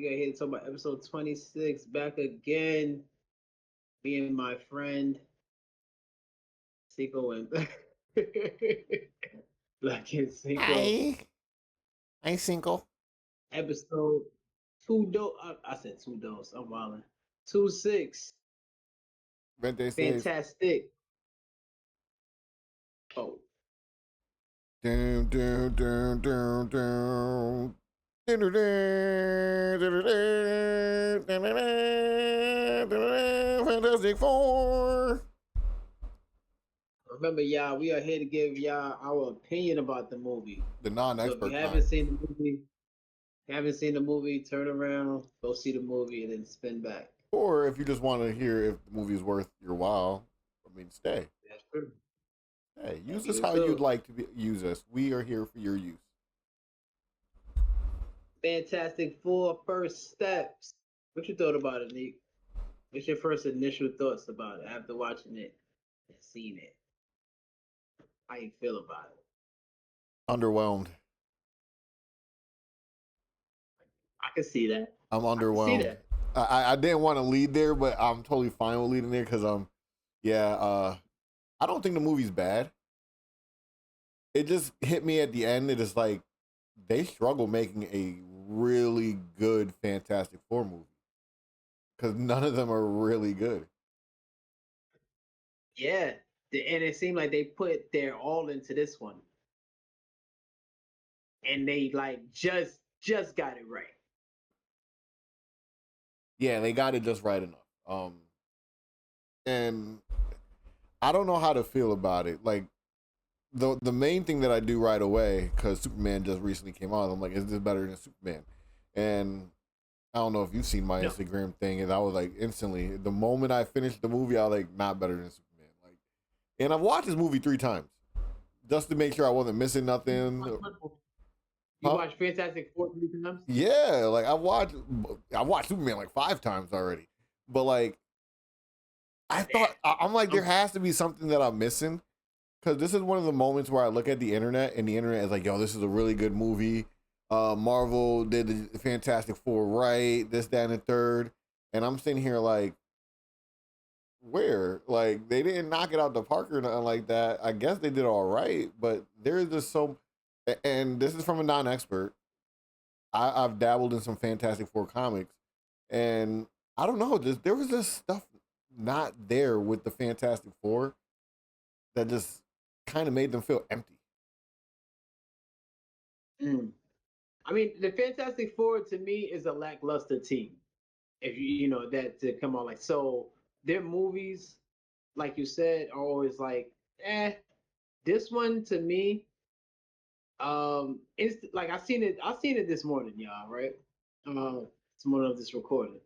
are here to talk about episode 26. Back again. Me and my friend Cinco and Blak Cinco. Hi. Hi, Cinco. Episode I said 2 dose. I'm wilding. 2-6. 26. Fantastic. Oh. Down, down, down, down, down. Fantastic Four. Remember, y'all, we are here to give y'all our opinion about the movie. The So if you non-expert haven't kind. seen the movie, turn around, go see the movie, and then spin back. Or if you just want to hear if the movie is worth your while, I mean, stay. That's true. Hey, use You us would how you'd too. like to use us. We are here for your use. Fantastic Four first steps. What you thought about it, Neek? What's your first initial thoughts about it after watching it and seeing it? How you feel about it? Underwhelmed. I can see that. I'm I can see underwhelmed. that. I didn't want to lead there, but I'm totally fine with leading there because I don't think the movie's bad. It just hit me at the end. It is like they struggle making a really good Fantastic Four movie because none of them are really good. Yeah. And it seemed like they put their all into this one. And they like just got it right. Yeah, they got it just right enough. And I don't know how to feel about it. Like the main thing that I do right away, because Superman just recently came out, I'm like, is this better than Superman? And I don't know if you've seen my No. Instagram thing, and I was like, instantly, the moment I finished the movie, I was like, not better than Superman. Like, and I've watched this movie 3 times just to make sure I wasn't missing nothing. You watched Fantastic Four 3 times? Yeah, like I watched Superman like 5 times already, but like I'm like, there has to be something that I'm missing. Because this is one of the moments where I look at the internet and the internet is like, yo, this is a really good movie. Marvel did the Fantastic Four right, this, that, and the third. And I'm sitting here like, where? Like, they didn't knock it out the park or nothing like that. I guess they did all right, but there's just and this is from a non-expert. I've dabbled in some Fantastic Four comics, and I don't know, there was this stuff not there with the Fantastic Four that just kind of made them feel empty. I mean, the Fantastic Four to me is a lackluster team. If you know that to come on like so, their movies, like you said, are always like, eh. This one to me, it's like I seen it this morning, y'all. Right, this morning of this recording.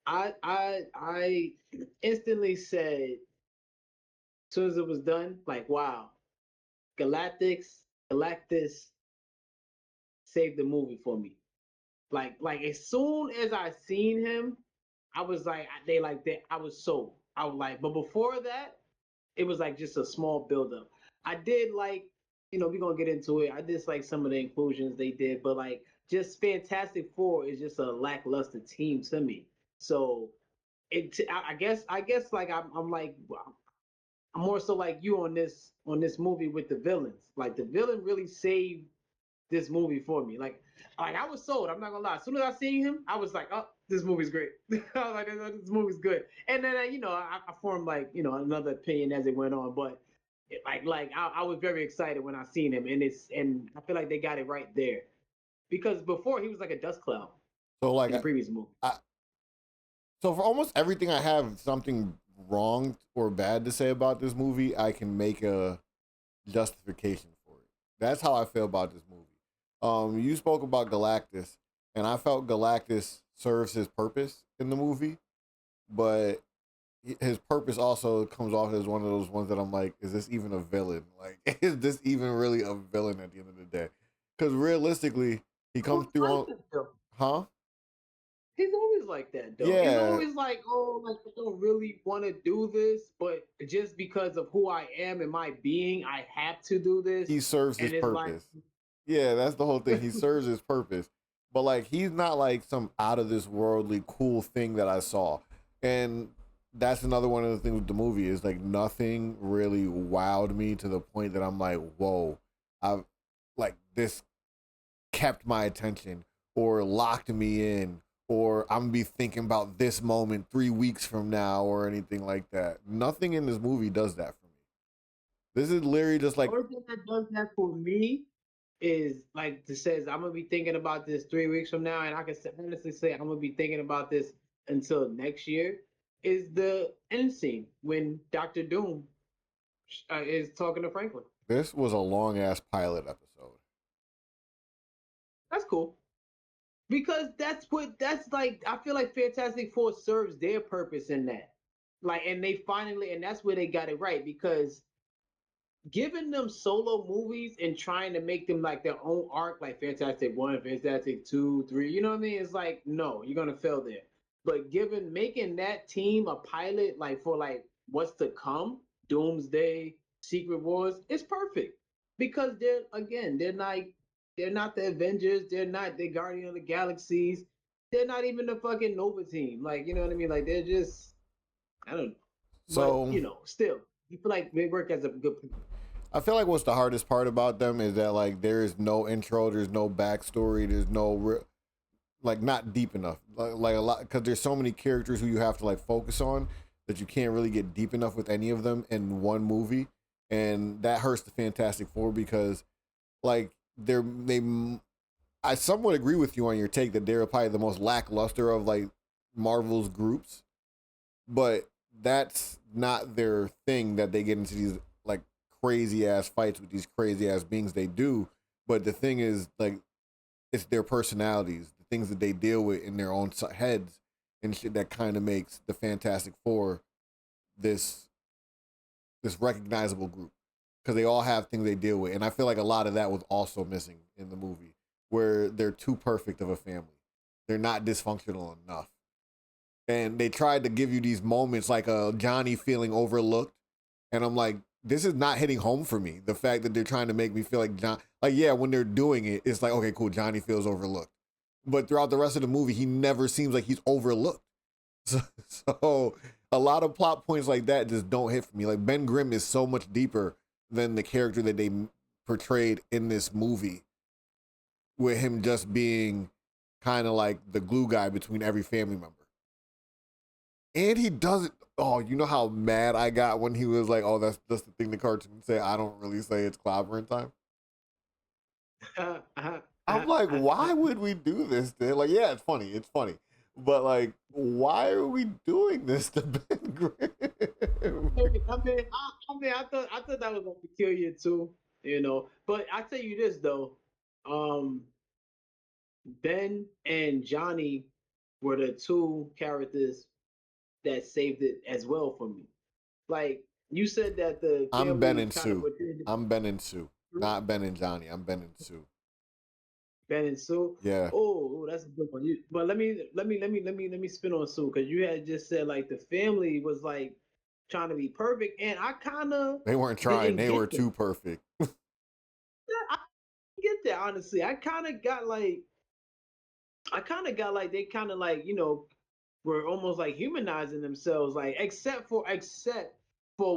I instantly said, as soon as it was done, like, wow, Galactus saved the movie for me. Like as soon as I seen him, I was like, I was sold. I was like, but before that, it was like just a small buildup. I did like, we're gonna get into it. I dislike some of the inclusions they did, but like just Fantastic Four is just a lackluster team to me. So I guess like I'm like I'm more so like you on this movie with the villains. Like the villain really saved this movie for me. Like I was sold. I'm not gonna lie. As soon as I seen him, I was like, oh, this movie's great. I was like, this movie's good. And then I formed like another opinion as it went on. But I was very excited when I seen him, and I feel like they got it right there because before he was like a dust cloud So like in the previous movie. so for almost everything I have something wrong or bad to say about this movie, I can make a justification for it. That's how I feel about this movie. You spoke about Galactus, and I felt Galactus serves his purpose in the movie, but his purpose also comes off as one of those ones that I'm like, is this even a villain? Like, is this even really a villain at the end of the day? Because realistically, he comes through on, huh? He's always like that though. He's Yeah, always like, oh, like I don't really want to do this, but just because of who I am and my being, I have to do this. he serves his And it's like, purpose. Yeah, that's the whole thing. He serves his purpose. but like he's not like some out of this worldly cool thing that I saw. And that's another one of the things with the movie is like nothing really wowed me to the point that I'm like, whoa, I like this kept my attention or locked me in or I'm gonna be thinking about this moment 3 weeks from now or anything like that. Nothing in this movie does that for me. This is literally just The like only thing that does that for me is like it says I'm gonna be thinking about this 3 weeks from now, and I can honestly say I'm gonna be thinking about this until next year. Is the end scene when Doctor Doom is talking to Franklin? this was a long ass pilot episode. That's cool because that's like I feel like Fantastic Four serves their purpose in that. Like, and they finally, and that's where they got it right because giving them solo movies and trying to make them like their own arc, like Fantastic One, Fantastic Two, Three, you know what I mean? It's like, no, you're gonna fail there. But making that team a pilot, like for like what's to come, Doomsday, Secret Wars, it's perfect because they're not the Avengers, they're not the Guardian of the Galaxies, they're not even the fucking Nova team. Like, you know what I mean? Like they're just, I don't know, but So still, you feel like they work as a good. I feel like what's the hardest part about them is that like there is no intro, there's no backstory, there's no like not deep enough. Like a lot because there's so many characters who you have to like focus on that you can't really get deep enough with any of them in one movie, and that hurts the Fantastic Four because like they I somewhat agree with you on your take that they're probably the most lackluster of like Marvel's groups, but that's not their thing that they get into these like crazy ass fights with these crazy ass beings they do. But the thing is like it's their personalities, the things that they deal with in their own heads and shit that kind of makes the Fantastic Four this recognizable group because they all have things they deal with, and I feel like a lot of that was also missing in the movie where they're too perfect of a family. They're not dysfunctional enough, and they tried to give you these moments like Johnny feeling overlooked, and I'm like, this is not hitting home for me. The fact that they're trying to make me feel like John, like yeah, when they're doing it, it's like okay, cool, Johnny feels overlooked, but throughout the rest of the movie, he never seems like he's overlooked. So a lot of plot points like that just don't hit for me. Like Ben Grimm is so much deeper than the character that they portrayed in this movie, with him just being kind of like the glue guy between every family member. And he doesn't. Oh, you know how mad I got when he was like, "Oh, that's just the thing the cartoon say. I don't really say it's clobbering time." I'm like, why would we do this? Then? Like, yeah, it's funny. It's funny. But like, why are we doing this to Ben Grimm? I thought that was peculiar too, But I tell you this though, um, Ben and Johnny were the two characters that saved it as well for me. Like you said that the I'm Ben family and kind of Sue. portrayed I'm Ben and Sue, not Ben and Johnny. I'm Ben and Sue. Ben and Sue. Yeah. Oh, that's a good one. But let me spin on Sue because you had just said like the family was like trying to be perfect, and I kind of They weren't trying. didn't They were get that. too perfect. I didn't get that honestly. I kind of got like they kind of like were almost like humanizing themselves, like except for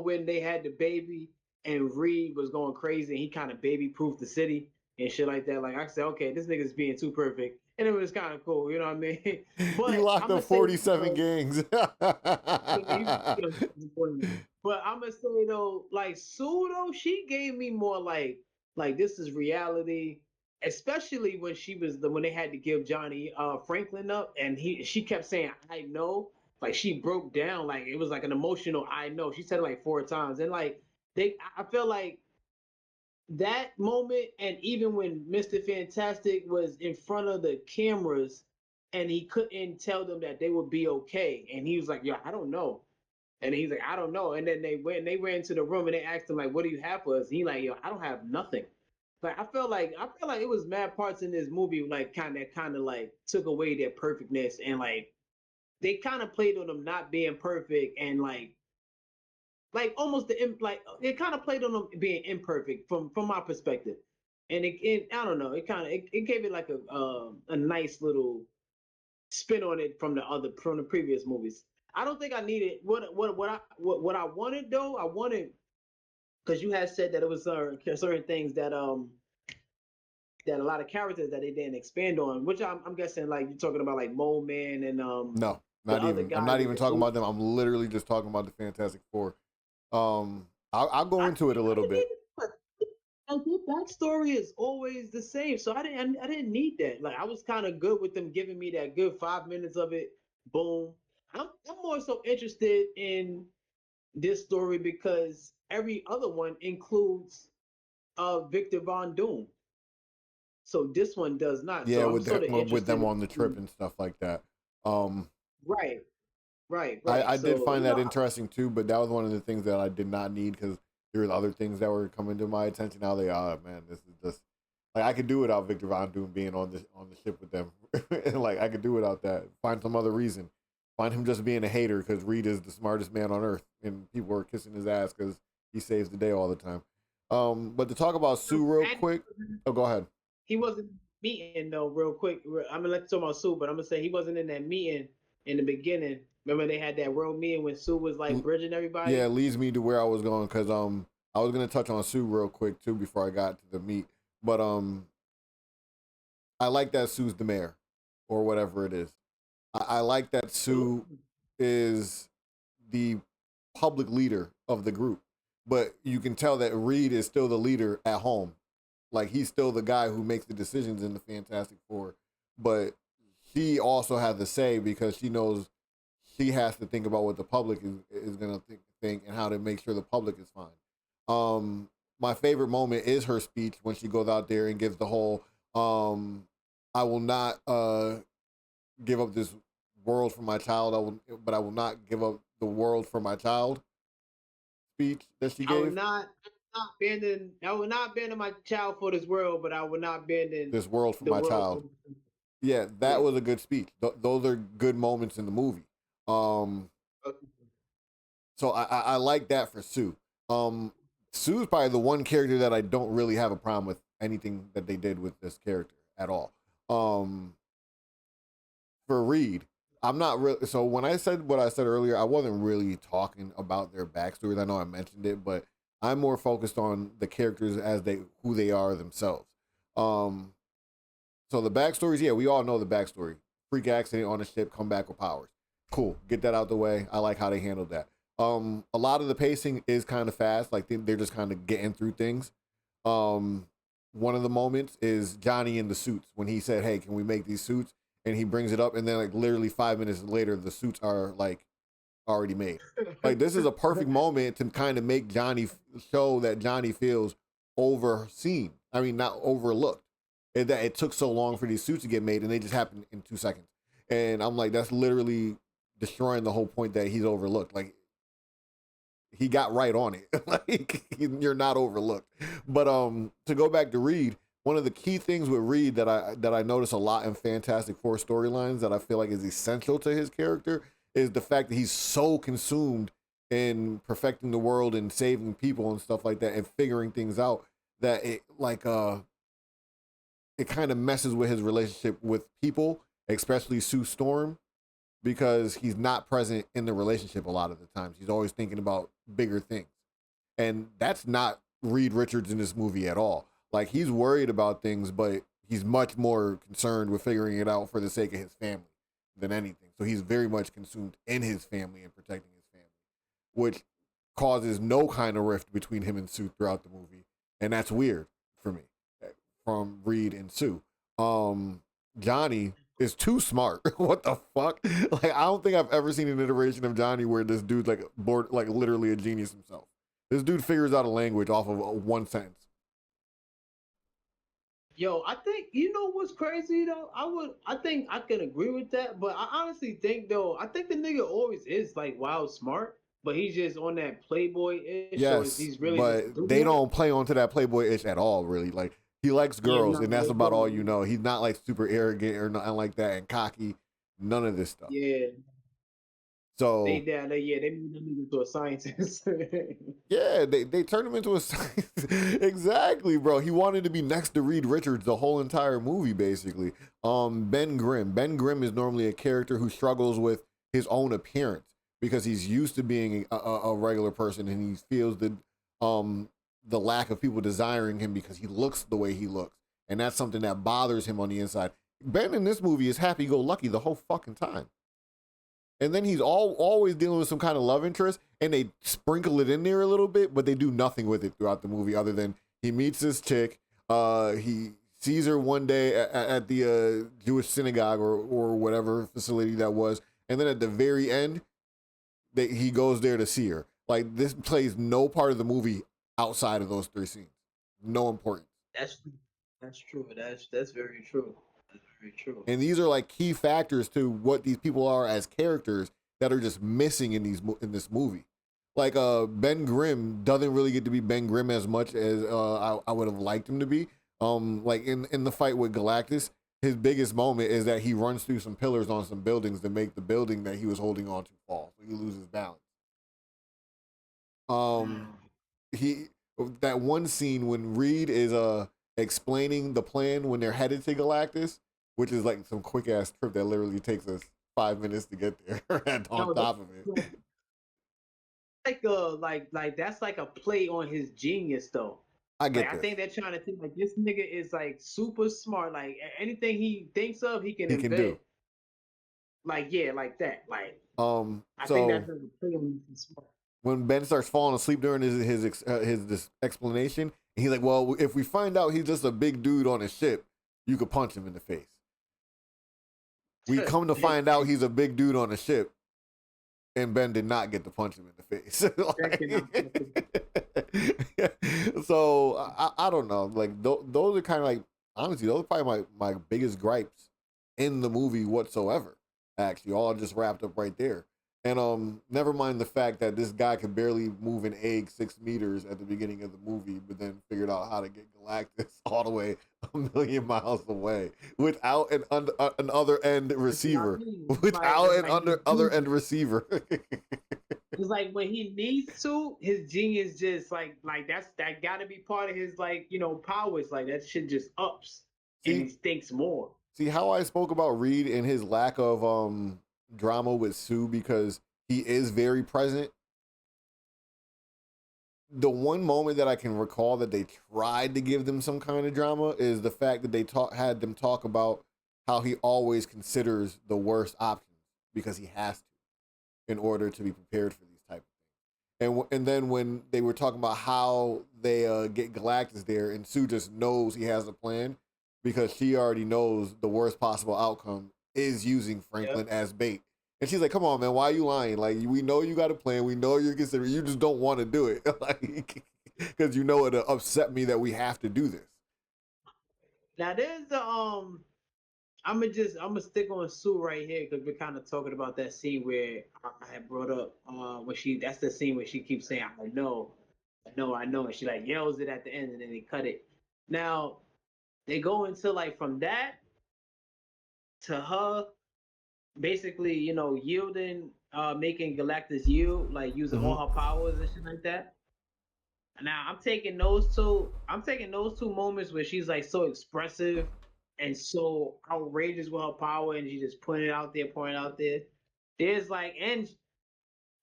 when they had the baby and Reed was going crazy and he kind of baby proofed the city and shit like that. Like I said, okay, this nigga's being too perfect, and it was kind of cool, you know what I mean? He But locked I'm up gonna say 47 gangs. yeah, but I'm gonna say though, like Sue though, she gave me more like this is reality, especially when when they had to give Johnny Franklin up, and she kept saying I know, like she broke down, like it was like an emotional I know. She said it like 4 times, and like I feel like that moment, and even when Mr. Fantastic was in front of the cameras and he couldn't tell them that they would be okay, and he was like, "Yo, I don't know," and he's like, "I don't know," and then they ran into the room and they asked him like, "What do you have for us?" And he like, "Yo, I don't have nothing." Like I feel like it was mad parts in this movie like kind of like took away their perfectness, and like they kind of played on them not being perfect, and like almost like it kind of played on them being imperfect from my perspective. and I don't know, it gave it like a nice little spin on it from the previous movies. I don't think I needed what I wanted though. I wanted, because you had said that it was certain things that a lot of characters that they didn't expand on, which I'm guessing like you're talking about like Mole Man and No, the not other even. I'm guy not with even the talking suit. about them. I'm literally just talking about the Fantastic Four. I'll go into it a I little didn't bit. need it, but like their backstory is always the same, so I didn't need that. Like I was kind of good with them giving me that good 5 minutes of it. Boom. I'm more so interested in this story because every other one includes Victor Von Doom. So this one does not. Yeah, So I'm sort of with them interested on the trip in, and stuff like that. Um, right, right, right. I did So find that interesting too, but that was one of the things that I did not need because there was other things that were coming to my attention. Now they are, man, this is just like I could do without Victor Von Doom being on the ship with them. And like I could do without that. Find some other reason. Find him just being a hater because Reed is the smartest man on earth, and people are kissing his ass because he saves the day all the time. But to talk about Sue real and quick. Oh, go ahead. he wasn't meeting though. Real quick, I'm gonna let you talk about Sue, but I'm gonna say he wasn't in that meeting in the beginning. Remember they had that real meeting when Sue was like bridging Yeah, everybody. it leads me to where I was going because I was gonna touch on Sue real quick too before I got to the meat, but I like that Sue's the mayor or whatever it is. I like that Sue Absolutely. is the public leader of the group, but you can tell that Reed is still the leader at home. Like he's still the guy who makes the decisions in the Fantastic Four, but she also has a say because she knows she has to think about what the public is gonna think and how to make sure the public is fine. Um, my favorite moment is her speech when she goes out there and gives the whole I will not give up this world for my child. But I will not give up the world for my child speech that she I would gave. not abandon. I would not abandon my child for this world, but I would not abandon This world for the my world child. for. Yeah, that Yeah. was a good speech. Those are good moments in the movie. Um, Okay. so I like that for Sue. Um, Sue's probably the one character that I don't really have a problem with anything that they did with this character at all. Um, for Reed, I'm not really. So when I said what I said earlier, I wasn't really talking about their backstories. I know I mentioned it, but I'm more focused on the characters as who they are themselves. Um, so the backstories, yeah, we all know the backstory. Freak accident on a ship, come back with powers. Cool, get that out the way. I like how they handled that. A lot of the pacing is kind of fast, like they're just kind of getting through things. Um, one of the moments is Johnny in the suits when he said, "Hey, can we make these suits?" And he brings it up, and then like literally 5 minutes later, the suits are like already made. Like this is a perfect moment to kind of make Johnny show that Johnny feels overseen. I mean, not overlooked. And that it took so long for these suits to get made, and they just happened in 2 seconds. And I'm like, that's literally destroying the whole point that he's overlooked. Like he got right on it. Like you're not overlooked. But to go back to Reed, one of the key things with Reed that I notice a lot in Fantastic Four storylines that I feel like is essential to his character is the fact that he's so consumed in perfecting the world and saving people and stuff like that and figuring things out that it kind of messes with his relationship with people, especially Sue Storm, because he's not present in the relationship a lot of the times. He's always thinking about bigger things. And that's not Reed Richards in this movie at all. Like he's worried about things, but he's much more concerned with figuring it out for the sake of his family than anything. So he's very much consumed in his family and protecting his family, which causes no kind of rift between him and Sue throughout the movie. And that's weird for me from Reed and Sue. Johnny is too smart. What the fuck? Like I don't think I've ever seen an iteration of Johnny where this dude's like bored, like literally a genius himself. This dude figures out a language off of one sentence. Yo, I think you know what's crazy though. I think I can agree with that, but I honestly think though, I think the nigga always is like wild smart, but he's just on that playboy ish, or Yes, he's really just but a they dude. don't play onto that playboy itch at all. Really, like he likes Yeah, girls, no, and that's they about all you don't. know. He's not like super arrogant or nothing like that and cocky. None of this stuff. Yeah, So They made them into a scientist. yeah, they turned him into a exactly, bro. He wanted to be next to Reed Richards the whole entire movie, basically. Ben Grimm. Ben Grimm is normally a character who struggles with his own appearance because he's used to being a regular person, and he feels the lack of people desiring him because he looks the way he looks, and that's something that bothers him on the inside. Ben in this movie is happy-go-lucky the whole fucking time. And then he's always dealing with some kind of love interest, and they sprinkle it in there a little bit, but they do nothing with it throughout the movie other than he meets this chick. He sees her one day at the Jewish synagogue or whatever facility that was, and then at the very end, he goes there to see her. Like, this plays no part of the movie outside of those 3 scenes. No importance. That's true. That's very true. That's very true. And these are like key factors to what these people are as characters that are just missing in this movie. Like Ben Grimm doesn't really get to be Ben Grimm as much as I would have liked him to be. Like in the fight with Galactus, his biggest moment is that he runs through some pillars on some buildings to make the building that he was holding on to fall. So he loses balance. That one scene when Reed is explaining the plan when they're headed to Galactus, which is like some quick ass trip that literally takes us 5 minutes to get there. And on top of it, like that's like a play on his genius though. I get. I think they're trying to think like this nigga is like super smart. Like anything he thinks of, he can do. Like like that. Like I think that's a play on his smart. When Ben starts falling asleep during his explanation, and he's like, "Well, if we find out he's just a big dude on a ship, you could punch him in the face." We come to find out he's a big dude on a ship, and Ben did not get to punch him in the face. So I don't know. Like those are kind of like, honestly, those are probably my biggest gripes in the movie whatsoever. Actually, all just wrapped up right there. And never mind the fact that this guy could barely move an egg 6 meters at the beginning of the movie, but then figured out how to get Galactus all the way 1,000,000 miles away without an other end receiver. Without an other end receiver. It's like when he needs to, his genius just like that got to be part of his powers. Like that shit just ups and he thinks more. See how I spoke about Reed and his lack of drama with Sue because he is very present. The one moment that I can recall that they tried to give them some kind of drama is the fact that they had them talk about how he always considers the worst options because he has to in order to be prepared for these type of things. And then when they were talking about how they get Galactus there and Sue just knows he has a plan because she already knows the worst possible outcome is using Franklin as bait. And she's like, come on, man, why are you lying? Like, we know you got a plan. We know you're considering. You just don't want to do it. Like, because you know it'll upset me that we have to do this. Now, there's the, I'm gonna stick on Sue right here because we're kind of talking about that scene where I had brought up that's the scene where she keeps saying, I know. And she like yells it at the end and then they cut it. Now, they go into like from that to her basically, yielding, making Galactus yield, like using all her powers and shit like that. Now I'm taking those two moments where she's like so expressive and so outrageous with her power and she just pointing it out there. There's like, and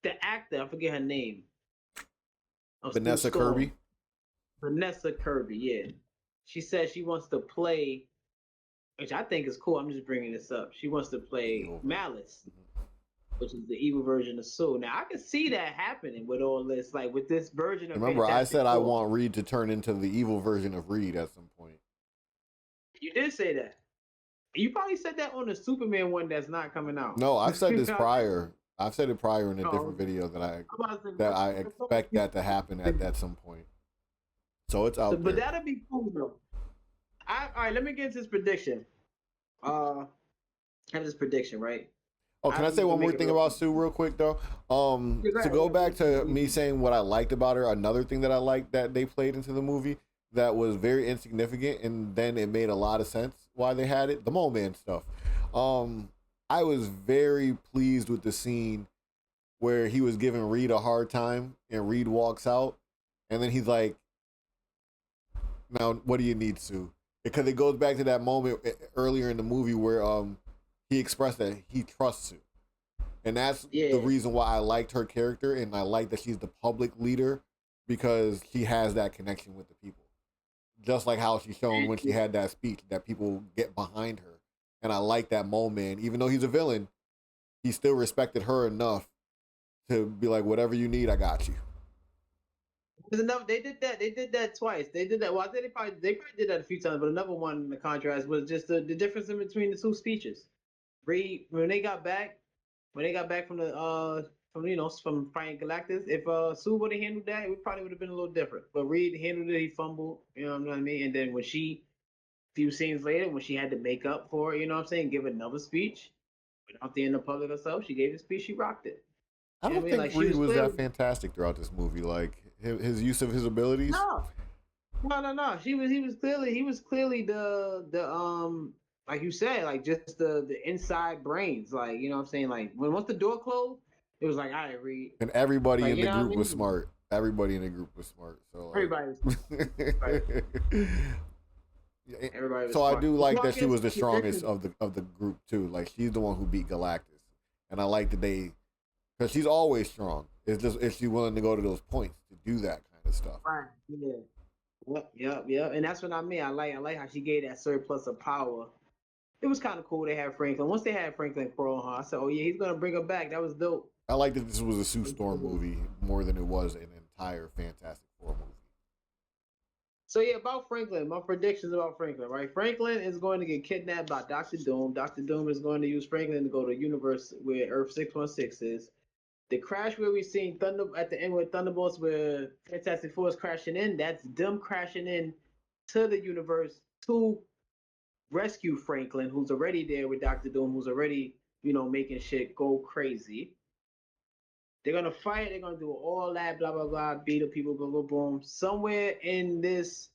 the actor, I forget her name. Vanessa Kirby. Vanessa Kirby, yeah. She said she wants to play, which I think is cool. I'm just bringing this up. She wants to play Malice, which is the evil version of Sue. Now, I can see that happening with all this, like with this version of. Remember, I said I want Reed to turn into the evil version of Reed at some point. You did say that. You probably said that on the Superman one that's not coming out. No, I've said this prior. I've said it prior in a different video that I expect that to happen at some point. So it's out there. But that'll be cool, though. All right, let me get into this prediction. I have this prediction, right? Oh, can I say one more thing about Sue real quick, though? To go back to me saying what I liked about her, another thing that I liked that they played into the movie that was very insignificant, and then it made a lot of sense why they had it, the Mole Man stuff. I was very pleased with the scene where he was giving Reed a hard time, and Reed walks out, and then he's like, "Now, what do you need, Sue?" Because it goes back to that moment earlier in the movie where he expressed that he trusts Sue, and that's the reason why I liked her character, and I like that she's the public leader because she has that connection with the people, just like how she's shown when she had that speech that people get behind her, and I like that moment. Even though he's a villain, he still respected her enough to be like, whatever you need, I got you. There's enough. They did that. They did that twice. They did that. Well, I think they probably did that a few times. But another one in the contrast was just the difference in between the two speeches. Reed, when they got back from the from fighting Galactus, if Sue would have handled that, it probably would have been a little different. But Reed handled it. He fumbled. You know what I mean? And then when few scenes later, when she had to make up for it, you know what I'm saying, give another speech without the in the public herself, she gave the speech. She rocked it. I don't think Like, Reed was that fantastic throughout this movie. Like his use of his abilities. No. He was clearly the like you said, like just the inside brains. Like, you know what I'm saying? Like once the door closed, it was like, all right, Reed. And everybody in the group was smart. Everybody in the group was smart. So everybody was smart. Everybody was so smart. I do like that she was the strongest of the group too. Like she's the one who beat Galactus, and I like that because she's always strong. It's just if she's willing to go to those points to do that kind of stuff. Right. Yeah. Yep. And that's what I mean. I like how she gave that surplus of power. It was kind of cool they had Franklin. Once they had Franklin Crow on her, I said, oh yeah, he's gonna bring her back. That was dope. I like that this was a Sue Storm movie more than it was an entire Fantastic Four movie. So yeah, about Franklin, my predictions about Franklin, right? Franklin is going to get kidnapped by Dr. Doom. Dr. Doom is going to use Franklin to go to the universe where Earth 616 is. The crash where we seen Thunder at the end with Thunderbolts where Fantastic Four is crashing in, that's them crashing in to the universe to rescue Franklin, who's already there with Dr. Doom, who's already, making shit go crazy. They're gonna fight, they're gonna do all that, blah blah blah, beat up people, boom boom boom. Somewhere in this,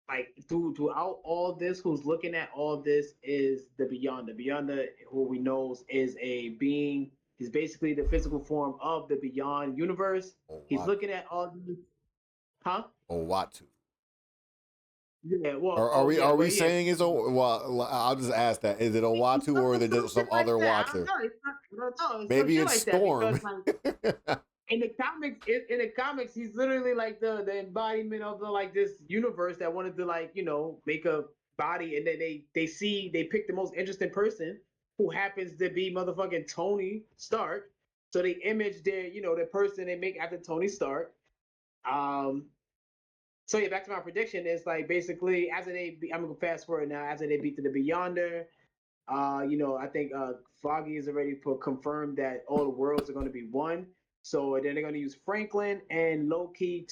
like throughout all this, who's looking at all this is the Beyonder. Beyonder, who we know is a being. He's basically the physical form of the Beyond universe. He's looking at all these, huh? Owatu. Yeah, well, are we saying it's well? I'll just ask that: is it Owatu or is it just some other Watcher? I don't know. Maybe it's Storm. In the comics, he's literally like the embodiment of this universe that wanted to make a body, and then they pick the most interesting person who happens to be motherfucking Tony Stark. So they image the person they make after Tony Stark. So yeah, back to my prediction. It's like basically I'm gonna fast forward now. After they beat the Beyonder, I think Foggy is already confirmed that all the worlds are going to be one. So then they're going to use Franklin and Loki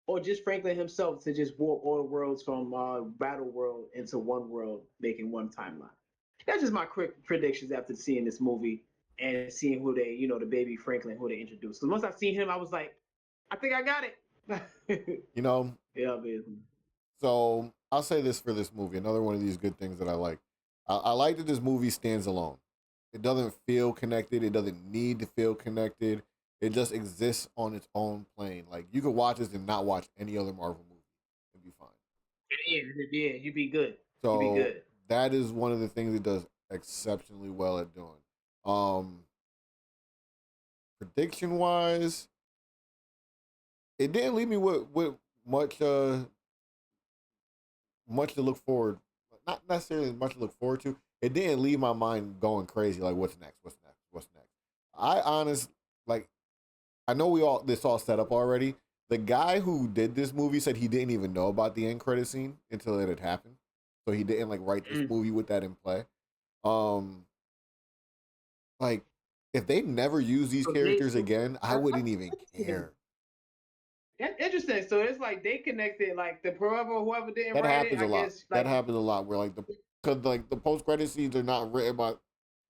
or just Franklin himself to just warp all the worlds from Battle World into one world, making one timeline. That's just my quick predictions after seeing this movie and seeing who they, the baby Franklin, who they introduced. So once I seen him, I was like, I think I got it. Yeah, baby. So I'll say this for this movie. Another one of these good things that I like. I like that this movie stands alone. It doesn't feel connected. It doesn't need to feel connected. It just exists on its own plane. Like you could watch this and not watch any other Marvel movie and be fine. Yeah, you'd be good. So you'd be good. That is one of the things it does exceptionally well at doing. Prediction wise, it didn't leave me with much much to look forward. Not necessarily much to look forward to. It didn't leave my mind going crazy. Like, what's next? I know this all set up already. The guy who did this movie said he didn't even know about the end credit scene until it had happened. So he didn't write this movie with that in play. If they never use these characters again, I wouldn't even care. That's interesting. So it's like they connected, like the whoever didn't that write happens it. A lot. That happens a lot. Where because the post credit scenes are not written by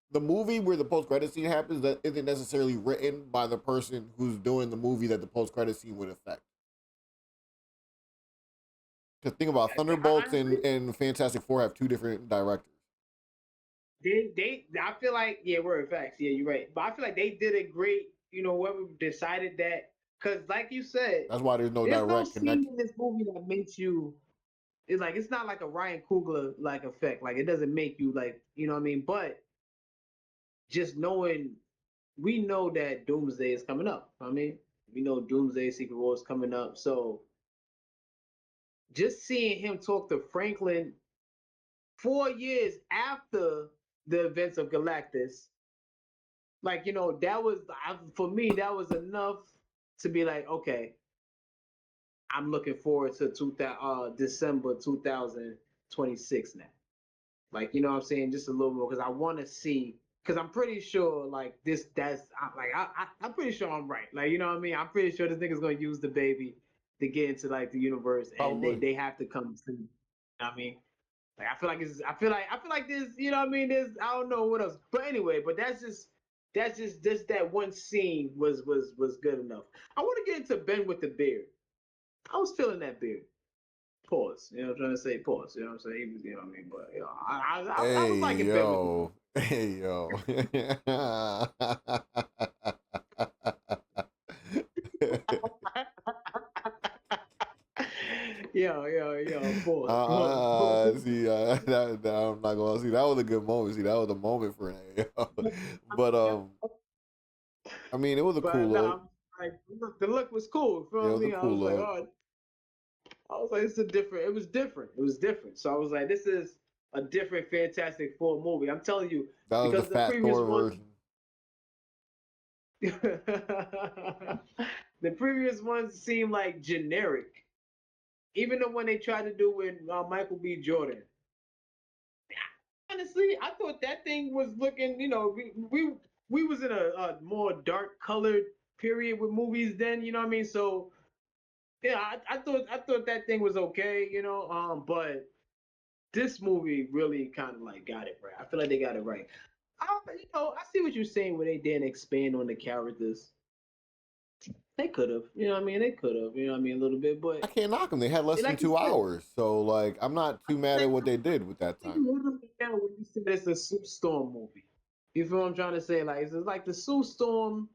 the movie where the post credit scene happens. That isn't necessarily written by the person who's doing the movie that the post credit scene would affect. Because think about Thunderbolts and Fantastic Four have two different directors. I feel like word facts. Yeah, you're right. But I feel like they did a great whoever decided that, because like you said, That's why there's no there's no direct scene connection. in this movie that makes you. It's like it's not like a Ryan Coogler like effect. Like it doesn't make you like you know what I mean. But just knowing, we know that Doomsday is coming up. I mean, we know Doomsday Secret War is coming up. So just seeing him talk to Franklin 4 years after the events of Galactus, like that was for me that was enough to be like, okay, I'm looking forward to December 2026 now. Like, you know what I'm saying? Just a little more because I want to see. Because I'm pretty sure, like I'm pretty sure I'm right. Like, you know what I mean? I'm pretty sure this nigga's gonna use the baby to get into like the universe, and they Probably. they have to come to. You know what I mean? Like, I feel like this. You know what I mean? There's, I don't know what else, but anyway, but that's just that one scene was good enough. I want to get into Ben with the beard. I was feeling that beard. Pause. You know what I'm trying to say? Pause. You know what I'm saying? He was, you know what I mean? But I was Hey liking Ben with yo, hey yo. yo. Pause. See, I'm not gonna see. That was a good moment. See, that was a moment for an AO. But I mean, it was a cool But no, look. I'm like, the look was cool. You Yeah, feel it was a me? cool look. I was like, it's a different. It was different. It was different. So I was like, this is a different Fantastic Four movie. I'm telling you, That was the because the Fat previous Thor one, version. the previous ones seemed like generic. Even the one they tried to do with Michael B. Jordan. Honestly, I thought that thing was looking. We was in a more dark colored period with movies then. You know what I mean? So yeah, I thought that thing was okay. But this movie really kind of like got it right. I feel like they got it right. I see what you're saying where they didn't expand on the characters. They could have, you know what I mean? They could have, you know what I mean, a little bit, I but can't knock them. They had less than like you 2 said, hours, so like I'm not too mad I at what they did with that think time. you hit it down when you said it's a Sue Storm movie. You feel what I'm trying to say? Like it's like the Sue Storm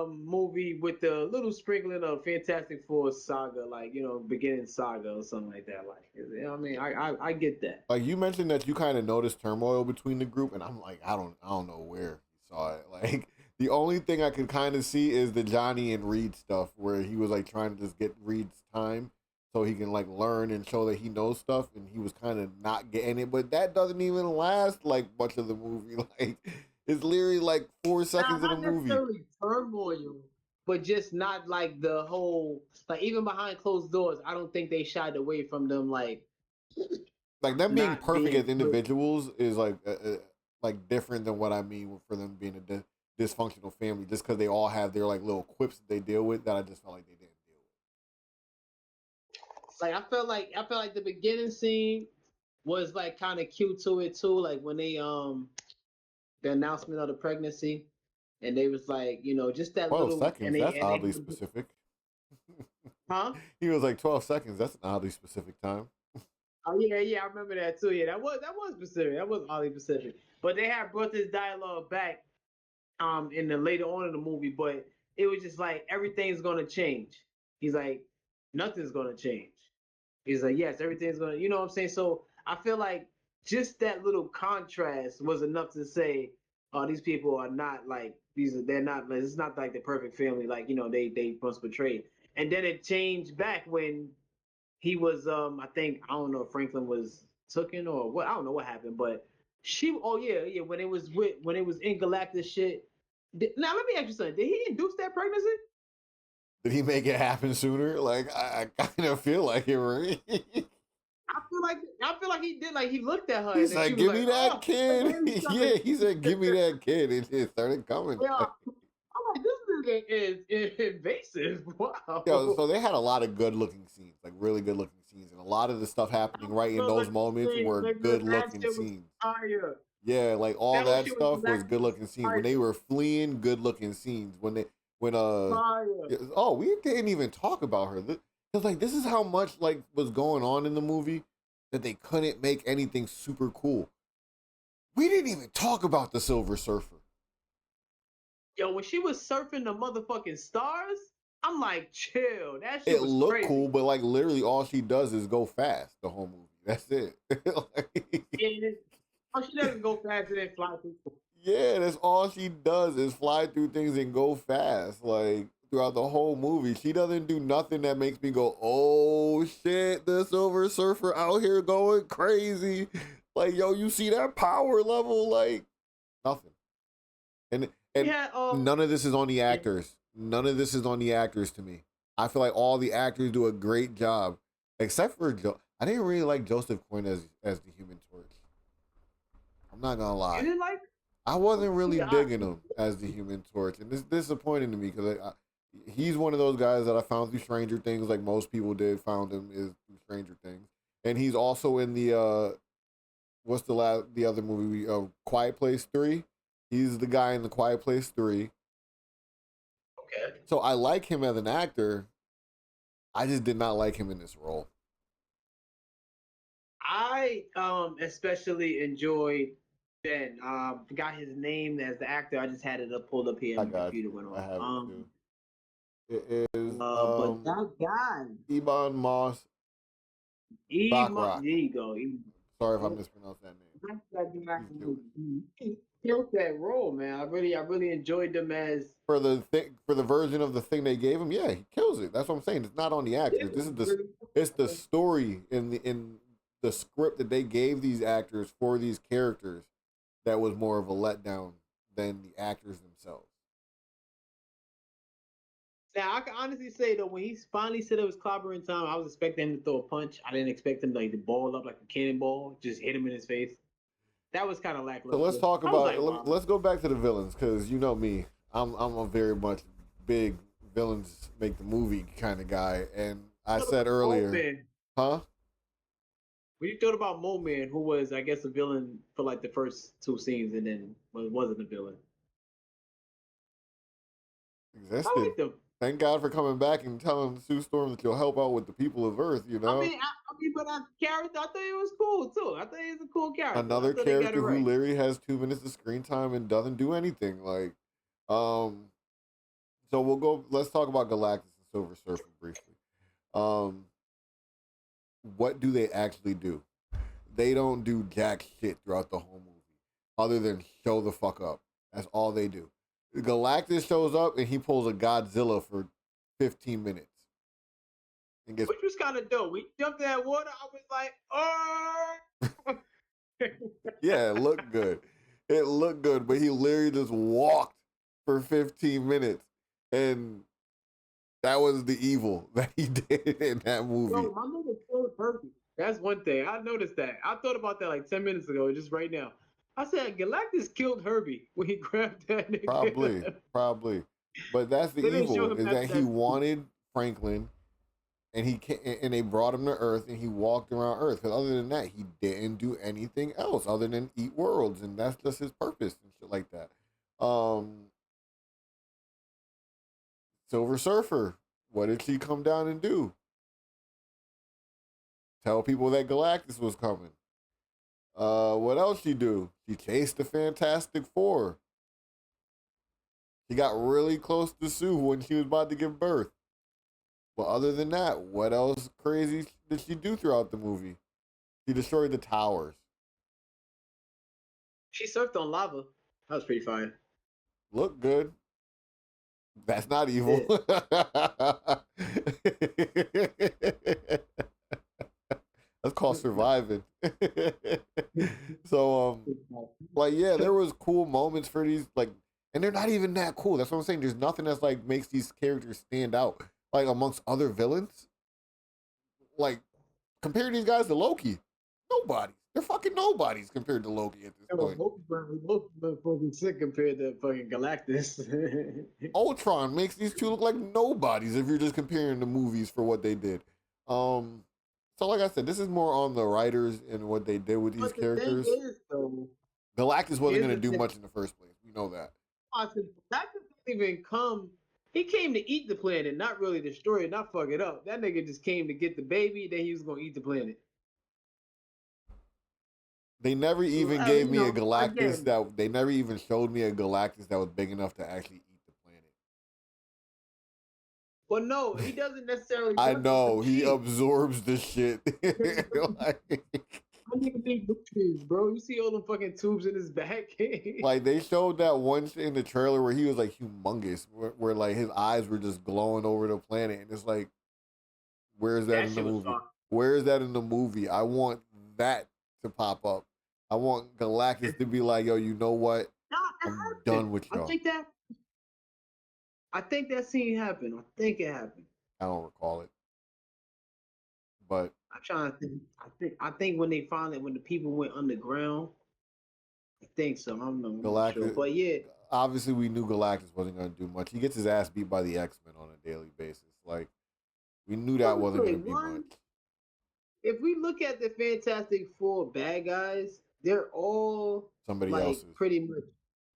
movie with the little sprinkling of Fantastic Four saga, like beginning saga or something like that. Like I mean, I get that. Like you mentioned that you kind of noticed turmoil between the group, and I'm like, I don't know where you saw it. Like the only thing I could kind of see is the Johnny and Reed stuff, where he was like trying to just get Reed's time so he can like learn and show that he knows stuff, and he was kind of not getting it. But that doesn't even last like much of the movie. Like it's literally like 4 seconds of the Not movie. necessarily turmoil, but just not like the whole like even behind closed doors. I don't think they shied away from them like Like them being not perfect being as good. individuals is like different than what I mean for them being a dysfunctional family. Just because they all have their like little quips that they deal with that I just felt like they didn't deal Like I felt like the beginning scene was like kind of cute to it too. Like when they the announcement of the pregnancy, and they was like just that with. 12 little and seconds. they That's and they oddly specific. huh. He was like 12 seconds. That's an oddly specific time. Oh yeah, I remember that too. Yeah, that was specific. That was oddly specific. But they had brought this dialogue back in the later on in the movie, but it was just like everything's gonna change. He's like, nothing's gonna change. He's like, yes, everything's gonna, you know what I'm saying? So I feel like just that little contrast was enough to say, oh, these people are not like they're not it's not like the perfect family, like they once portrayed. And then it changed back when he was I think I don't know if Franklin was taken or what, I don't know what happened, but oh yeah, when it was in Galactus shit. Now let me ask you something. Did he induce that pregnancy? Did he make it happen sooner? Like I kind of feel like it, right? I feel like he did. Like he looked at her He and then she said, was "Give like, me that "Oh, the kid." baby's Yeah, coming." he said, "Give me that kid," and it started coming. Yeah, I'm like, this nigga is invasive. Yo, Wow. so they had a lot of good looking scenes, like really good looking scenes, and a lot of the stuff happening right in Look, those moments were like good that looking shit was scenes. fire. Yeah, like all That was that shit was stuff was black good looking scenes. When fire. they were fleeing, good looking scenes. When Fire. oh, we didn't even talk about her. Cause like this is how much like was going on in the movie that they couldn't make anything super cool. We didn't even talk about the Silver Surfer. Yo, when she was surfing the motherfucking stars, I'm like, chill. That shit It was looked cool, crazy. but like literally all she does is go fast the whole movie. That's it. And oh, she doesn't go faster than fly through. Yeah, that's all she does is fly through things and go fast. Like throughout the whole movie, she doesn't do nothing that makes me go, "Oh shit, the Silver Surfer out here going crazy!" Like, yo, you see that power level? Like nothing. And Yeah, none of this is on the yeah. actors. None of this is on the actors to me. I feel like all the actors do a great job, except for Joe. I didn't really like Joseph Quinn as the Human Torch. I'm not gonna You lie. didn't like I wasn't really yeah, digging him as the Human Torch, and it's disappointing to me because he's one of those guys that I found through Stranger Things, like most people did. Found him is through Stranger Things, and he's also in the what's the other movie? Quiet Place 3. He's the guy in the Quiet Place 3. okay. So I like him as an actor. I just did not like him in this role. I especially enjoyed Ben. Forgot his name as the actor. I just had it up pulled up here I and my got computer you. went I off. have it too. It is But that guy, Ebon Moss Ema, Backrack. there you go. Sorry if I mispronounced that name. That guy, He's killed it. he killed that role, man. I really enjoyed them as. For the version of the thing they gave him. Yeah, he kills it. That's what I'm saying. It's not on the actors. This is the Really, it's the story in the script that they gave these actors for these characters that was more of a letdown than the actors themselves. now I can honestly say though, when he finally said it was clobbering time, I was expecting him to throw a punch. I didn't expect him like to ball up like a cannonball, just hit him in his face. That was kind of So let's lackluster. talk I was about like, wow. let's go back to the villains because you know me. I'm a very much big villains make the movie kind of guy, and I What said about Mole earlier, Man? huh? What you thought about Mole Man, who was, I guess, a villain for like the first two scenes, and then wasn't a villain? I Existed. liked him. Thank God for coming back and telling Sue Storm that you'll help out with the people of Earth. You know, I mean, but that character, I thought he was cool too. I thought he was a cool character. I another thought they got it character who right. literally has 2 minutes of screen time and doesn't do anything. Um. So we'll go. Let's talk about Galactus and Silver Surfer briefly. Um. What do they actually do? They don't do jack shit throughout the whole movie, other than show the fuck up. That's all they do. Galactus shows up and he pulls a Godzilla for 15 minutes and gets Which was kind of dope. We jumped in that water. I was like, oh. yeah, it looked good. It looked good, but he literally just walked for 15 minutes, and that was the evil that he did in that movie. Yo, my nigga killed Herbie. That's one thing. I noticed that. I thought about that like 10 minutes ago, just right now. I said Galactus killed Herbie when he grabbed that Probably, nigga. probably, but that's the They didn't show evil him is after that he that scene. wanted Franklin, and and they brought him to Earth, and he walked around Earth. Because other than that, he didn't do anything else other than eat worlds, and that's just his purpose and shit like that. Um, Silver Surfer, what did she come down and do? Tell people that Galactus was coming. What else she do? She chased the Fantastic Four. She got really close to Sue when she was about to give birth. But other than that, what else crazy did she do throughout the movie? She destroyed the towers. She surfed on lava. That was pretty fire. Look good. That's not evil. Yeah. That's called surviving. So like yeah, there was cool moments for these like and they're not even that cool. That's what I'm saying. There's nothing that's like makes these characters stand out like amongst other villains. Like compare these guys to Loki. Nobody. They're fucking nobodies compared to Loki at this point. Both fucking sick compared to fucking Galactus. Ultron makes these two look like nobodies if you're just comparing the movies for what they did. Um, so like I said, this is more on the writers and what they did with these But the thing characters. is, though, Galactus wasn't here's gonna the do thing. much in the first place. We know that. Galactus didn't even come. He came to eat the planet, not really destroy it, not fuck it up. That nigga just came to get the baby, then he was gonna eat the planet. They never even I mean, gave me a Galactus again, that they never even showed me a Galactus that was big enough to actually eat the well, no, he doesn't necessarily I touch it. know he absorbs the shit. I nigga big booties, bro. You see all the fucking tubes in his back. Like they showed that one shit in the trailer where he was like humongous, where like his eyes were just glowing over the planet, and it's like, where's that That in the shit was movie? fun. Where is that in the movie? I want that to pop up. I want Galactus to be like, yo, you know what? Nah, that I'm happened. done with y'all. I think that scene happened. I think it happened. I don't recall it, but I'm trying to think. I think when when the people went underground, I think so. I'm not sure. Galactus. But yeah. Obviously, we knew Galactus wasn't going to do much. He gets his ass beat by the X-Men on a daily basis. Like we knew that wasn't going to be much. If we look at the Fantastic Four bad guys, they're all Somebody like else's. pretty much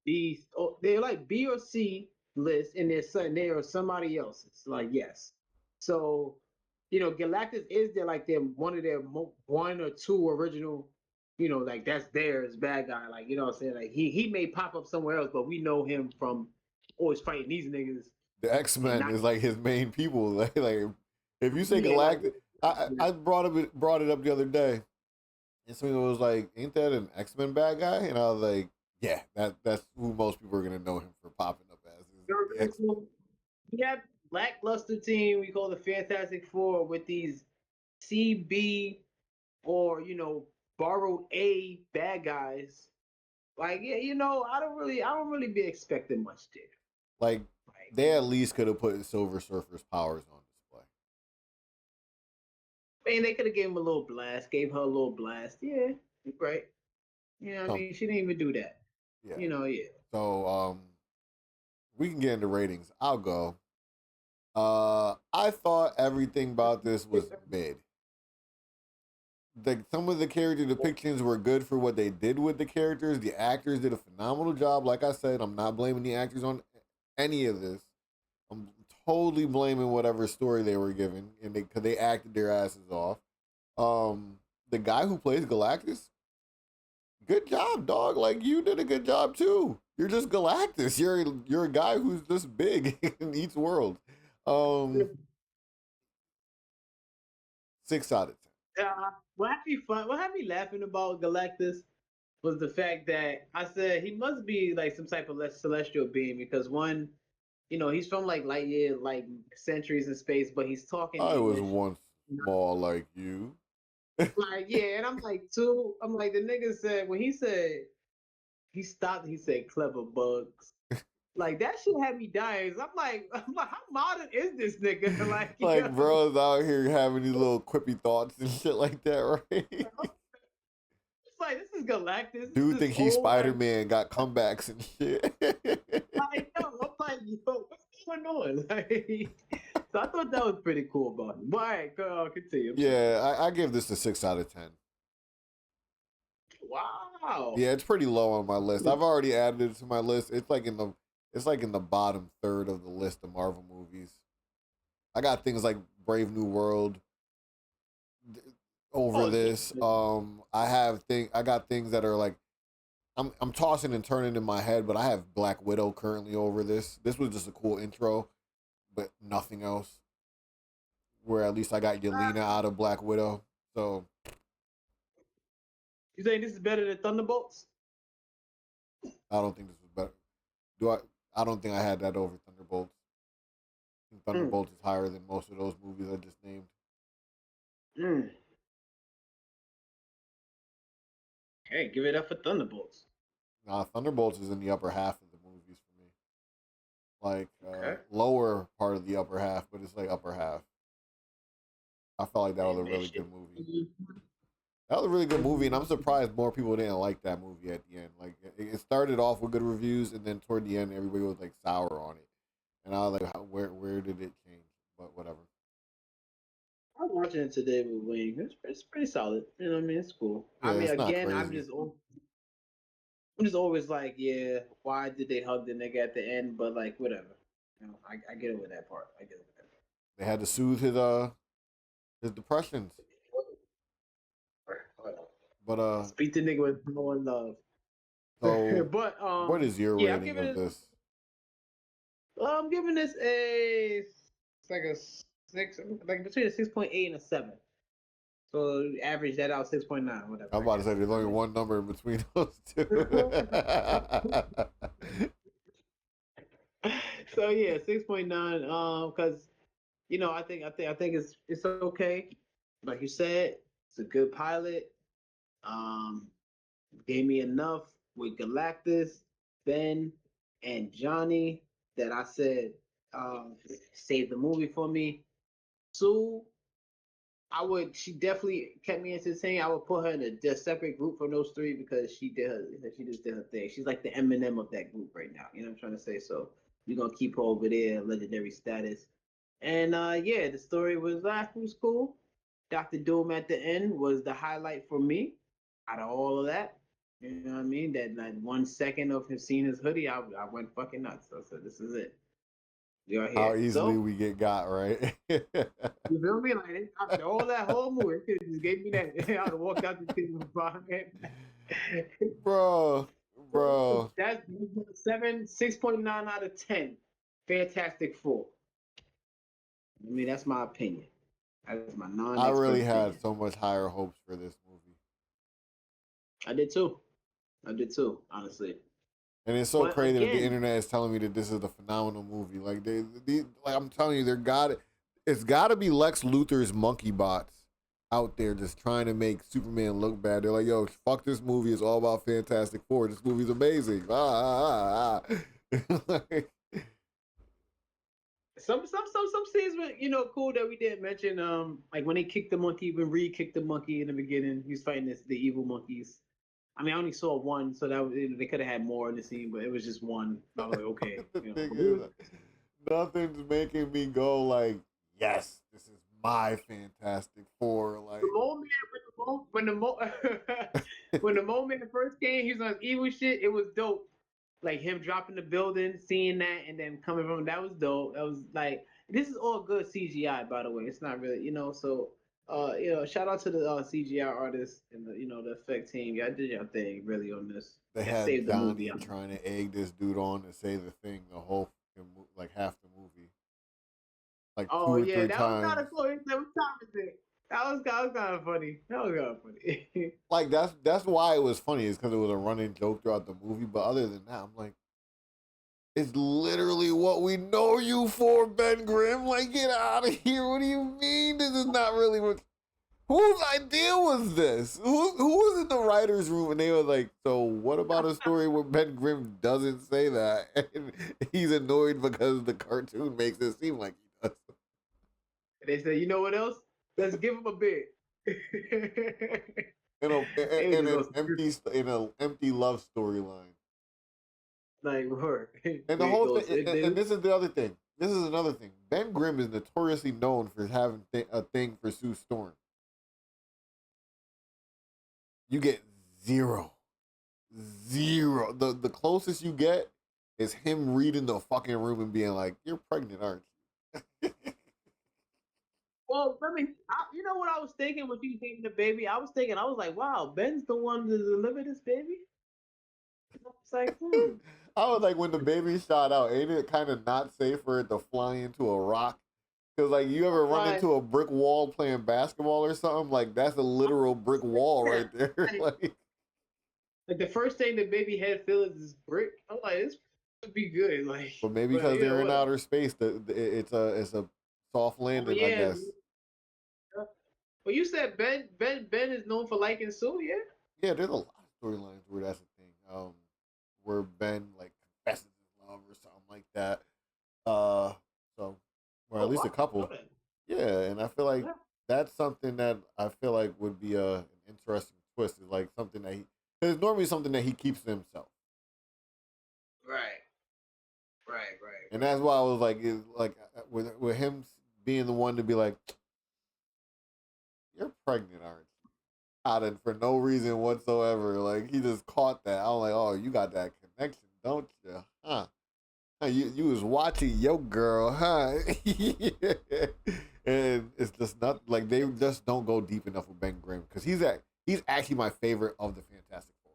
B. They're like B or C list, and they are somebody else's. Like yes, so Galactus is their one of their one or two original. Like that's theirs bad guy. Like what I'm saying, like he may pop up somewhere else, but we know him from always fighting these niggas. The X-Men Not is like his main people. Like if you say yeah, like Galactus, I brought it up the other day, and someone was like, "Ain't that an X-Men bad guy?" And I was like, "Yeah, that's who most people are gonna know him for popping up as." Is the X. we have lackluster team we call the Fantastic Four with these CB or borrowed A bad guys. Like yeah, I don't really be expecting much there. Like Like, they at least could have put Silver Surfer's powers on display. man, they could have gave him a little blast, gave her a little blast. Yeah, you're right. I mean, she didn't even do that. Yeah. Yeah. So we can get into ratings. I'll go. I thought everything about this was mid. Like some of the character depictions were good for what they did with the characters. The actors did a phenomenal job. Like I said, I'm not blaming the actors on any of this. I'm totally blaming whatever story they were given, and because they acted their asses off. The guy who plays Galactus, good job, dog. Like you did a good job too. You're just Galactus. You're a guy who's just big in each world. 6 out of 10. What had me laughing about Galactus was the fact that I said he must be like some type of celestial being because one, he's from like light year, like centuries in space, but he's talking I was English. once small like you. Like yeah, and I'm like two. I'm like the nigga said when he said he stopped. He said clever bugs. Like that shit had me dying. I'm like, how modern is this nigga? Like, Like bros out here having these little quippy thoughts and shit like that, right? It's like this is Galactus. Dude This is think he's old. Spider-Man, got comebacks and shit. I'm like, yo, what's going on? Like, so I thought that was pretty cool about him. But all right, go continue. Yeah, I give this a 6 out of 10. Wow. Yeah, it's pretty low on my list. I've already added it to my list. It's like in the bottom third of the list of Marvel movies. I got things like Brave New World over this. I got things that are like I'm tossing and turning in my head, but I have Black Widow currently over this. This was just a cool intro, but nothing else. Where at least I got Yelena out of Black Widow. So You saying this is better than Thunderbolts? I don't think this was better. Do I? I don't think I had that over Thunderbolts. I think Thunderbolts is higher than most of those movies I just named. Hey, give it up for Thunderbolts. Nah, Thunderbolts is in the upper half of the movies for me. Like Okay. lower part of the upper half, but it's like upper half. I felt like that was a really good movie. That was a really good movie, and I'm surprised more people didn't like that movie at the end. Like it started off with good reviews, and then toward the end, everybody was like sour on it, and I was like, where did it change? But whatever. I'm watching it today with Wayne. It's pretty solid. You know what I mean? It's cool. Yeah, I mean, it's not again, crazy. I'm just always like, yeah, why did they hug the nigga at the end? But like, whatever. I get it with that part. I get it with that part. They had to soothe his depressions. Speak to nigga with no one love. So But what is your yeah, rating of this? I'm giving this a it's like a 6, like between a 6.8 and a 7. So average that out 6.9, whatever. I'm about to say there's only one number in between those two. So yeah, 6.9. Because I think it's okay. Like you said, it's a good pilot. Um, gave me enough with Galactus, Ben, and Johnny that I said saved the movie for me. Sue, she definitely kept me entertained. I would put her in a separate group from those three because she just did her thing. She's like the Eminem of that group right now. You know what I'm trying to say? So we're gonna keep her over there, legendary status. And yeah, the story was cool. Doctor Doom at the end was the highlight for me out of all of that. You know what I mean? That like 1 second of him seeing his hoodie, I went fucking nuts. So I said, this is it. We are How here. easily So we get got, right? you feel me? Like after all that whole movie, it just gave me that. I'd have walked out the theater with my hand. bro. That's 6.9 out of 10. Fantastic Four. I mean, that's my opinion. That's my I non-expert really opinion. had so much higher hopes for this movie. I did too. Honestly. And it's so But crazy that the again, internet is telling me that this is a phenomenal movie. Like like I'm telling you, it's got to be Lex Luthor's monkey bots out there just trying to make Superman look bad. They're like, yo, fuck this movie. It's all about Fantastic Four. This movie's amazing. Like, some scenes were cool that we didn't mention. Like when they kicked the monkey, when Reed kicked the monkey in the beginning, he was fighting the evil monkeys. I mean, I only saw one, so that they could have had more in the scene, but it was just one. I was like, okay, the thing is, nothing's making me go like, yes, this is my Fantastic Four. Like the moment when the moment first came, he was on his evil shit. It was dope. Like him dropping the building, seeing that, and then coming from that was dope. That was like this is all good CGI, by the way. It's not really, so shout out to the CGI artists and the effect team. Y'all did your thing really on this. they That had saved the movie. Johnny trying to egg this dude on to say the thing the whole like half the movie, like Oh two or yeah, three that was times. kind of cool. What time is it? That was kind of funny. That was kind of funny. Like that's why it was funny, is because it was a running joke throughout the movie. But other than that, I'm like, it's literally what we know you for, Ben Grimm. Like, get out of here. What do you mean? This is not really what. Whose idea was this? Who was in the writer's room and they were like, so what about a story where Ben Grimm doesn't say that? And he's annoyed because the cartoon makes it seem like he does. They said, you know what else? Let's give him a bid. In an empty love storyline. Like her. And the whole thing, and this is the other thing. This is another thing. Ben Grimm is notoriously known for having a thing for Sue Storm. You get zero. The closest you get is him reading the fucking room and being like, "You're pregnant, aren't you?" Well, you know what I was thinking when she was taking the baby? I was like, wow, Ben's the one to deliver this baby? I was like, I was like, when the baby shot out, ain't it kind of not safe for it to fly into a rock? Because, like, you ever run into a brick wall playing basketball or something? Like, that's a literal brick wall right there. like the first thing the baby head feels is brick. I'm like, this would be good. Like, but maybe because they're in outer space, it's a soft landing, I guess. Well, you said Ben is known for liking Sue, yeah? Yeah, there's a lot of storylines where that's a thing. Where Ben like confesses his love or something like that. Or at least a couple. Yeah, and I feel like that's something that I feel like would be an interesting twist. Is like something that because it's normally something that he keeps to himself. Right. And that's why I was like, with him being the one to be like, "You're pregnant, aren't you?" Out of for no reason whatsoever. Like he just caught that. I was like, "Oh, you got that connection, don't you? Huh? You was watching your girl, huh?" And it's just not like they just don't go deep enough with Ben Grimm because he's He's actually my favorite of the Fantastic Four.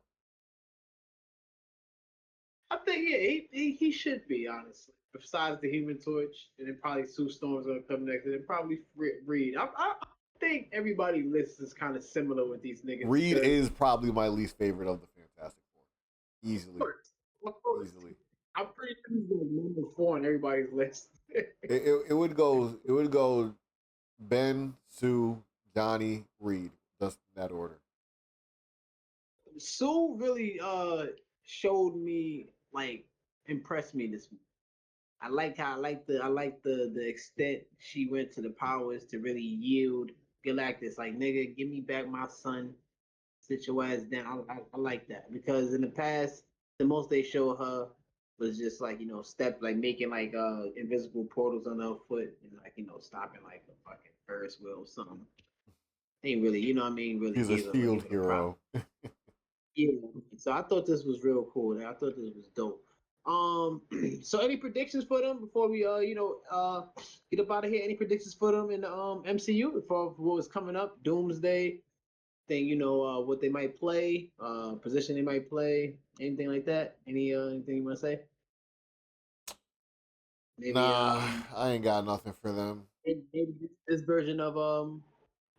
I think he should be honestly. Besides the Human Torch, and then probably Sue Storm's gonna come next, and then probably Reed. I think everybody list is kind of similar with these niggas Reed because is probably my least favorite of the Fantastic Four, easily, of course, easily. I'm pretty sure he's like number 4 on everybody's list. It would go Ben, Sue, Johnny, Reed, just in that order. Sue really showed me like impressed me this week. I like the extent she went to the powers to really yield Galactus. Like nigga, give me back my son. Sit your ass down. I like that because in the past, the most they showed her was just like step like making like invisible portals on her foot and like stopping like a fucking Ferris wheel or something. Ain't really what I mean really He's a shield gave her the problem. hero. Yeah. So I thought this was real cool. I thought this was dope. So any predictions for them before we get up out of here? Any predictions for them in the MCU for what was coming up? Doomsday. Thing what they might play, position they might play, anything like that. Anything you want to say? Maybe Nah, I ain't got nothing for them. maybe this version of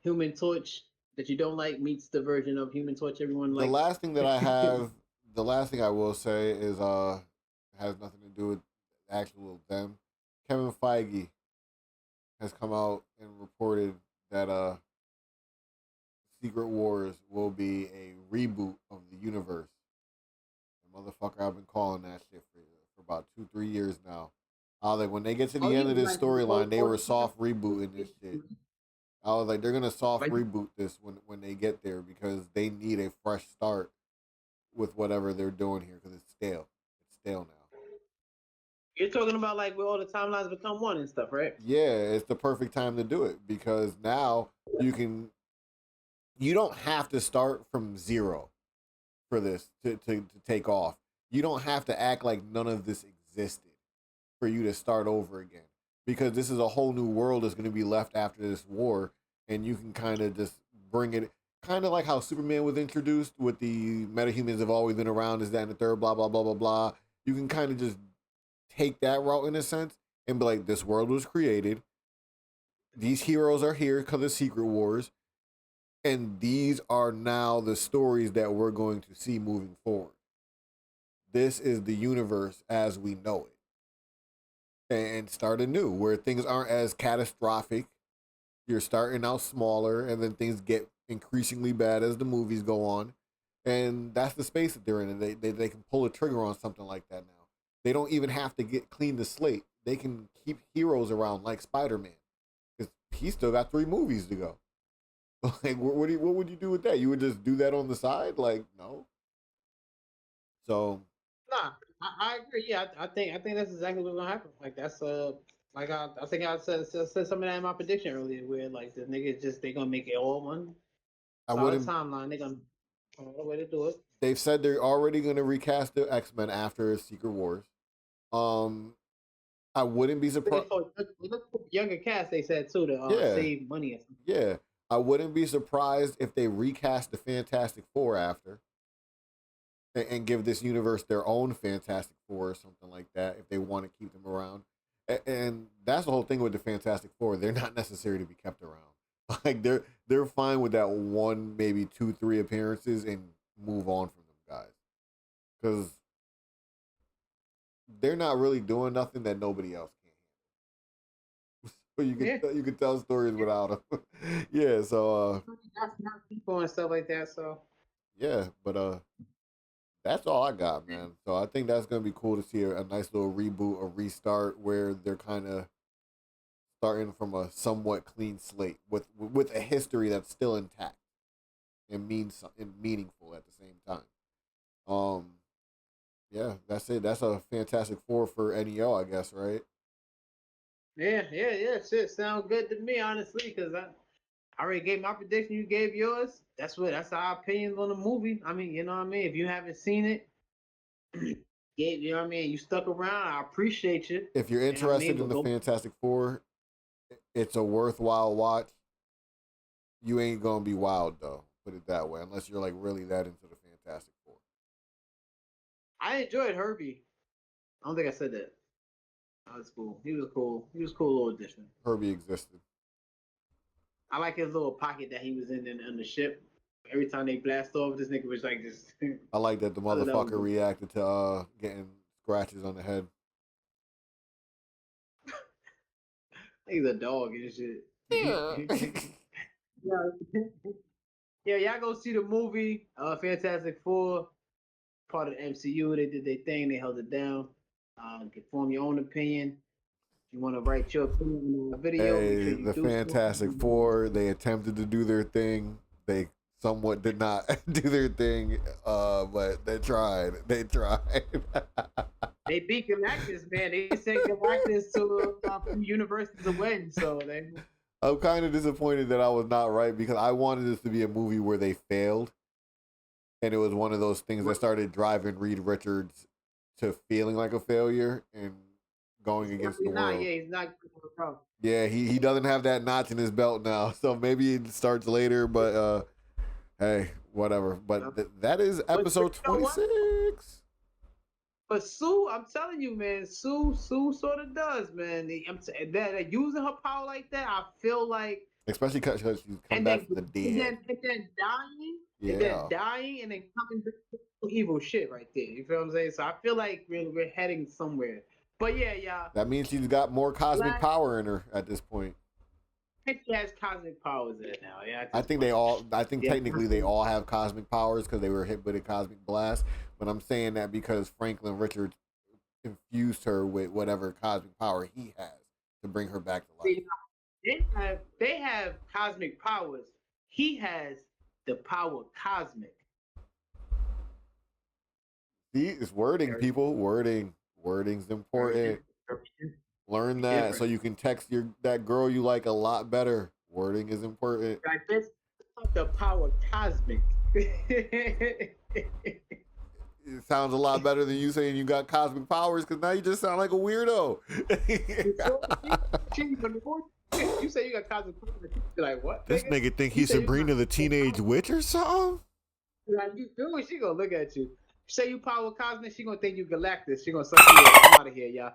Human Torch that you don't like meets the version of Human Torch everyone The likes. last thing that I have, the last thing I will say is has nothing to do with actual them. Kevin Feige has come out and reported that Secret Wars will be a reboot of the universe. The motherfucker, I've been calling that shit for about 2-3 years now. Like when they get to Oh the yeah, end of this like storyline, they were soft rebooting this shit. I was like, they're gonna soft like reboot this when they get there because they need a fresh start with whatever they're doing here because it's stale. It's stale now. you're talking about like where all the timelines become one and stuff, right? Yeah, it's the perfect time to do it because now you don't have to start from zero for this to take off. You don't have to act like none of this existed for you to start over again because this is a whole new world that's going to be left after this war, and you can kind of just bring it, kind of like how Superman was introduced with the metahumans have always been around, is that and the third, blah blah blah blah blah. You can kind of just take that route in a sense and be like, this world was created. These heroes are here because of Secret Wars, and these are now the stories that we're going to see moving forward. This is the universe as we know it, and start anew where things aren't as catastrophic. You're starting out smaller, and then things get increasingly bad as the movies go on, and that's the space that they're in. And they can pull a trigger on something like that now. They don't even have to get clean the slate. They can keep heroes around like Spider-Man because he still got 3 movies to go. Like, what would you do with that? You would just do that on the side? Like, no. So, Nah, I agree. Yeah, I think that's exactly what's gonna happen. Like that's like I think I said some of that in my prediction earlier, where like the niggas just they gonna make it all one I solid wouldn't. timeline. They gonna find a way to do it. They've said they're already going to recast the X-Men after Secret Wars. Um, I wouldn't be surprised. Younger cast, they said too to Yeah, save money. Or something. yeah. I wouldn't be surprised if they recast the Fantastic Four after and give this universe their own Fantastic Four or something like that if they want to keep them around. And that's the whole thing with the Fantastic Four. They're not necessary to be kept around. Like they're fine with that one, maybe 2, 3 appearances and move on from them guys because they're not really doing nothing that nobody else can. So you can tell stories without them. Yeah. So Not people and stuff like that. So yeah, but that's all I got, man. So I think that's gonna be cool to see a nice little reboot, a restart where they're kind of starting from a somewhat clean slate with a history that's still intact and meaningful at the same time. Um, yeah, that's it. That's a Fantastic Four for NEO, I guess, right? yeah. Shit sounds good to me, honestly, because I already gave my prediction. You gave yours. That's our opinions on the movie. I mean, you know what I mean. If you haven't seen it, you know what I mean. You stuck around. I appreciate you. If you're You know what I mean. interested in But the go. Fantastic Four, it's a worthwhile watch. You ain't gonna be wild though. Put it that way, unless you're like really that into the Fantastic Four. I enjoyed Herbie. I don't think I said that. That was cool. He was cool. He was a cool little addition. Herbie existed. I like his little pocket that he was in the ship. Every time they blast off, this nigga was like this. I like that the motherfucker reacted to getting scratches on the head. He's a dog and shit. Yeah. Yeah, y'all go see the movie, Fantastic Four, part of the MCU. They did their thing, they held it down. You can form your own opinion. If you want to write your opinion on the video, make sure you the do Fantastic Four, they attempted to do their thing. They somewhat did not do their thing, but they tried. They tried. They beat Galactus, man. They sent Galactus to a few universes away, so they... I'm kind of disappointed that I was not right because I wanted this to be a movie where they failed. And it was one of those things that started driving Reed Richards to feeling like a failure and going against the world. Yeah, he's not. Yeah, he doesn't have that notch in his belt now. So maybe it starts later, but hey, whatever. But that is episode 26. But Sue, I'm telling you, man, Sue sort of does, man. That using her power like that, I feel like, especially because she's come back from the dead, and then dying, yeah, and then dying, and then coming back to evil shit right there. You feel what I'm saying? So I feel like we're heading somewhere. But yeah, y'all. That means she's got more cosmic power in her at this point. I think she has cosmic powers in it now. Yeah, I think technically they all have cosmic powers because they were hit with a cosmic blast. But I'm saying that because Franklin Richards infused her with whatever cosmic power he has to bring her back to life. See, they have cosmic powers. He has the power cosmic. See, it's wording, people. Wording's important. Learn that so you can text that girl you like a lot better. Wording is important. Like this, the power cosmic. It sounds a lot better than you saying you got cosmic powers because now you just sound like a weirdo. You say you got cosmic powers. You're like, what? This nigga think he's Sabrina the Teenage Witch or something? Like, you do it, she gonna look at you. Say you power cosmic, she gonna think you Galactus. She gonna suck you up. I'm out of here, y'all.